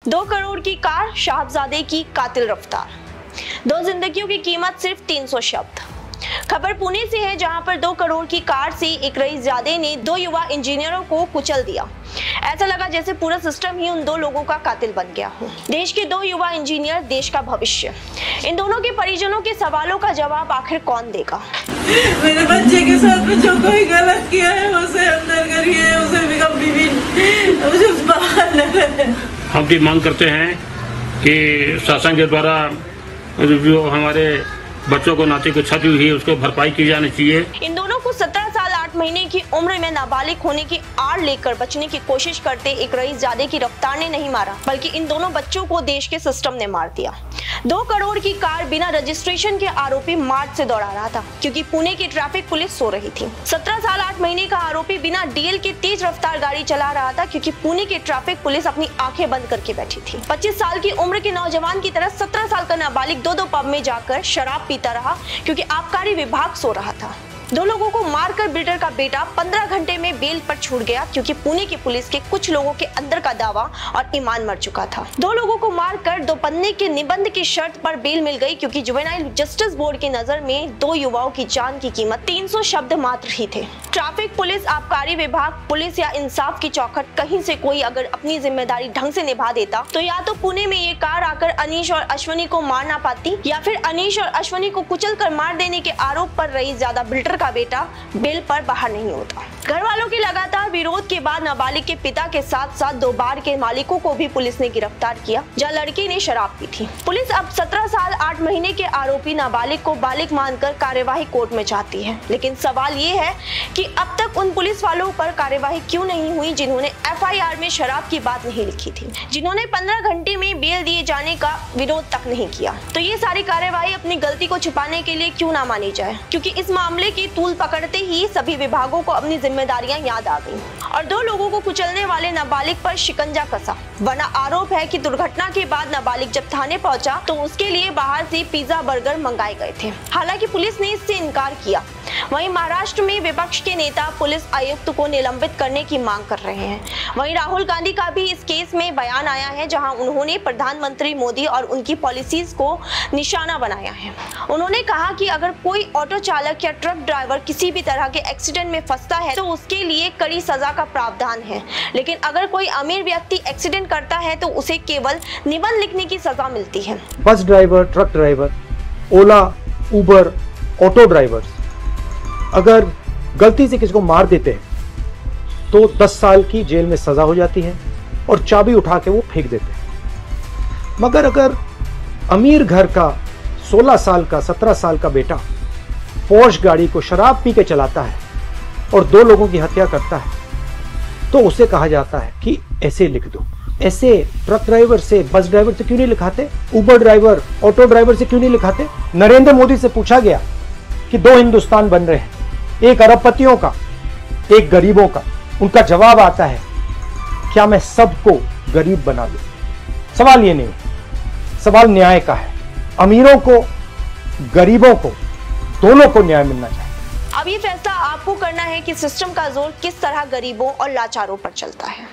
2 करोड़ की कार, शाहजादे की कातिल रफ्तार। 2 जिंदगियों की कीमत सिर्फ 300 शब्द। खबर पुणे से है, जहां पर 2 करोड़ की कार से एक रईसजादे ने 2 युवा इंजीनियरों को कुचल दिया। ऐसा लगा जैसे पूरा सिस्टम ही उन 2 लोगों का कातिल बन गया हो। देश के 2 युवा इंजीनियर, देश का भविष्य। इन दोनों के परिजनों के सवालों का जवाब आखिर कौन देगा? मेरे बच्चे के साथ में जो कोई गलत किया है उसे अंदर करिए, उसे भी कभी भी मुझे बाहर न करें। हम भी मांग करते हैं कि शासन के द्वारा जो हमारे बच्चों को नाते को क्षति हुई है उसको भरपाई की जानी चाहिए। इन दोनों को 17 साल 8 महीने की उम्र में नाबालिग होने की आड़ लेकर बचने की कोशिश करते एक रईसजादे की रफ्तार ने नहीं मारा, बल्कि इन दोनों बच्चों को देश के सिस्टम ने मार दिया। 2 करोड़ की कार बिना रजिस्ट्रेशन के आरोपी मार्च से दौड़ा रहा था, क्योंकि पुणे की ट्रैफिक पुलिस सो रही थी। 17 साल 8 महीने का आरोपी बिना डीएल की तेज रफ्तार गाड़ी चला रहा था, क्योंकि पुणे की ट्रैफिक पुलिस अपनी आंखें बंद करके बैठी थी। 25 साल की उम्र के नौजवान की तरह 17 साल का नाबालिग 2 पब में जाकर शराब पीता रहा, क्योंकि आबकारी विभाग सो रहा था। 2 लोगों को मारकर बिल्डर का बेटा 15 घंटे में बेल पर छूट गया, क्योंकि पुणे की पुलिस के कुछ लोगों के अंदर का दावा और ईमान मर चुका था। 2 लोगों को मारकर 2 पन्ने के निबंध की शर्त पर बेल मिल गई, क्योंकि जुवेनाइल जस्टिस बोर्ड की नजर में 2 युवाओं की जान की कीमत 300 शब्द मात्र ही थे। ट्रैफिक पुलिस, आबकारी विभाग, पुलिस या इंसाफ की चौखट कहीं से कोई अगर अपनी जिम्मेदारी ढंग से निभा देता तो या तो पुणे में ये कार आकर अनीश और अश्वनी को मार ना पाती, या फिर अनीश और अश्वनी को कुचल कर मार देने के आरोप पर रईसजादा बिल्डर का बेटा बेल पर बाहर नहीं होता। घर वालों के लगातार विरोध के बाद नाबालिग के पिता के साथ साथ 2 बार के मालिकों को भी पुलिस ने गिरफ्तार किया, जहां लड़की ने शराब पी थी। पुलिस अब 17 साल 8 महीने के आरोपी नाबालिग को बालिग मानकर कार्यवाही कोर्ट में चाहती है, लेकिन सवाल ये है कि अब तक उन पुलिस वालों पर कार्यवाही क्यों नहीं हुई जिन्होंने एफआईआर में शराब की बात नहीं लिखी थी, जिन्होंने 15 घंटे में बेल दिए जाने का विरोध तक नहीं किया। तो ये सारी कार्यवाही अपनी गलती को छिपाने के लिए क्यों ना मानी जाए, क्योंकि इस मामले की तूल पकड़ते ही सभी विभागों को अपनी जिम्मेदारियां याद आ गई और 2 लोगों को कुचलने वाले नाबालिग पर शिकंजा कसा। वरना आरोप है कि दुर्घटना के बाद नाबालिग जब थाने पहुंचा तो उसके लिए बाहर से पिज्जा बर्गर मंगाए गए थे। हालांकि पुलिस ने इससे इनकार किया। वहीं महाराष्ट्र में विपक्ष के नेता पुलिस आयुक्त को निलंबित करने की मांग कर रहे हैं। वहीं राहुल गांधी का भी इस केस में बयान आया है, जहां उन्होंने प्रधानमंत्री मोदी और उनकी पॉलिसीज को निशाना बनाया है। उन्होंने कहा कि अगर कोई ऑटो चालक या ट्रक ड्राइवर किसी भी तरह के एक्सीडेंट में फंसता है तो उसके लिए कड़ी सजा का प्रावधान है, लेकिन अगर कोई अमीर व्यक्ति एक्सीडेंट करता है तो उसे केवल निबंध लिखने की सजा मिलती है। बस ड्राइवर, ट्रक ड्राइवर, ओला, उबर, ऑटो ड्राइवर्स अगर गलती से किसी को मार देते हैं तो 10 साल की जेल में सजा हो जाती है और चाबी उठा के वो फेंक देते हैं। मगर अगर अमीर घर का 16 साल का 17 साल का बेटा पोर्श गाड़ी को शराब पी के चलाता है और 2 लोगों की हत्या करता है तो उसे कहा जाता है कि ऐसे लिख दो। ऐसे ट्रक ड्राइवर से, बस ड्राइवर से क्यों नहीं लिखाते? उबर ड्राइवर, ऑटो ड्राइवर से क्यों नहीं लिखाते? नरेंद्र मोदी से पूछा गया कि 2 हिंदुस्तान बन रहे हैं, एक अरबपतियों का, एक गरीबों का। उनका जवाब आता है, क्या मैं सबको गरीब बना दूं? सवाल ये नहीं, सवाल न्याय का है। अमीरों को, गरीबों को, दोनों को न्याय मिलना चाहिए। अब ये फैसला आपको करना है कि सिस्टम का जोर किस तरह गरीबों और लाचारों पर चलता है।